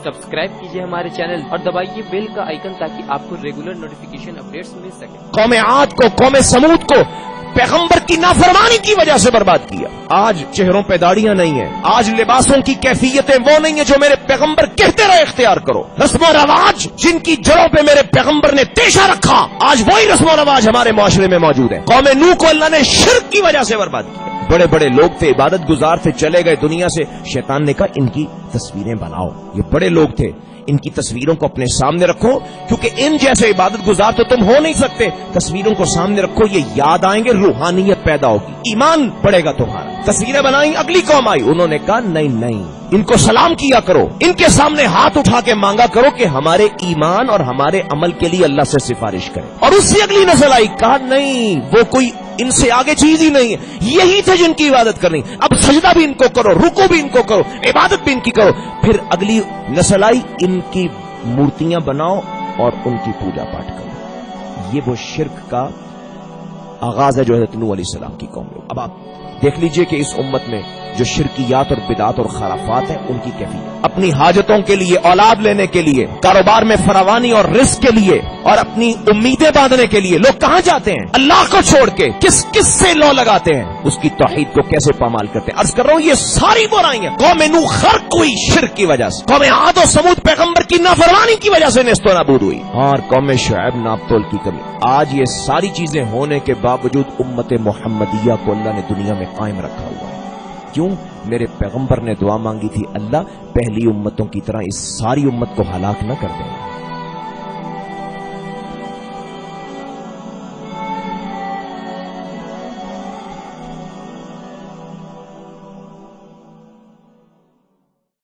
Subscribe कीजिए हमारे channel और दबाइए बेल का आइकन ताकि आपको रेगुलर नोटिफिकेशन अपडेट्स मिल सके। कौम आद को, कौम समूद को पैगंबर की नाफरमानी की वजह से बर्बाद किया। आज चेहरों पे दाढ़ियां नहीं है, आज लिबासों की कैफियतें वो नहीं है जो मेरे पैगंबर कहते रहे इख्तियार करो। रस्म और रवाज जिनकी जड़ों पे मेरे पैगंबर ने तेशा रखा, आज वही रस्म और रवाज हमारे मुआशरे में मौजूद है। कौम नूह को अल्लाह ने शिर्क की वजह से बर्बाद किया। बड़े बड़े लोग थे, इबादत गुजार थे, चले गए दुनिया से। शैतान ने कहा इनकी तस्वीरें बनाओ, ये बड़े लोग थे, इनकी तस्वीरों को अपने सामने रखो, क्योंकि इन जैसे इबादत गुजार तो तुम हो नहीं सकते। तस्वीरों को सामने रखो, ये याद आएंगे, रूहानियत पैदा होगी, ईमान बढ़ेगा तुम्हारा। तस्वीरें बनाई, अगली कौम आई, उन्होंने कहा नहीं नहीं, इनको सलाम किया करो, इनके सामने हाथ उठा के मांगा करो कि हमारे ईमान और हमारे अमल के लिए अल्लाह से सिफारिश करें। और उससे अगली नस्ल आई, कहा नहीं, वो कोई इनसे आगे चीज ही नहीं है, यही थे जिनकी इबादत करनी, अब सजदा भी इनको करो, रुकू भी इनको करो, इबादत भी इनकी करो। फिर अगली नस्ल आई, इनकी मूर्तियां बनाओ और उनकी पूजा पाठ करो। ये वो शिर्क का आगाज है जो हज़रत नूह अलैहिस्सलाम की कौम में। अब आप देख लीजिए कि इस उम्मत में जो शिरकियात और बिदात और खराफात है, उनकी कैफियत अपनी हाजतों के लिए, औलाद लेने के लिए, कारोबार में फरावानी और रिस्क के लिए और अपनी उम्मीदें बांधने के लिए लोग कहां जाते हैं? अल्लाह को छोड़ के किस किस से लौ लगाते हैं, उसकी तौहीद को कैसे पामाल करते हैं। अर्ज कर रहा हूं, ये सारी बुराइयां कौम नूह खर्क हुई शिर्क की वजह से, कौम आद और समूद पैगंबर की नाफरमानी की वजह से नेस्तो नाबूद हुई, और कौम शुएब नापतोल की कमी। आज ये सारी चीजें होने के बावजूद उम्मत मुहम्मदिया को अल्लाह ने दुनिया में कायम रखा हुआ है। क्यों? मेरे पैगंबर ने दुआ मांगी थी, अल्लाह पहली उम्मतों की तरह इस सारी उम्मत को हलाक न कर देना।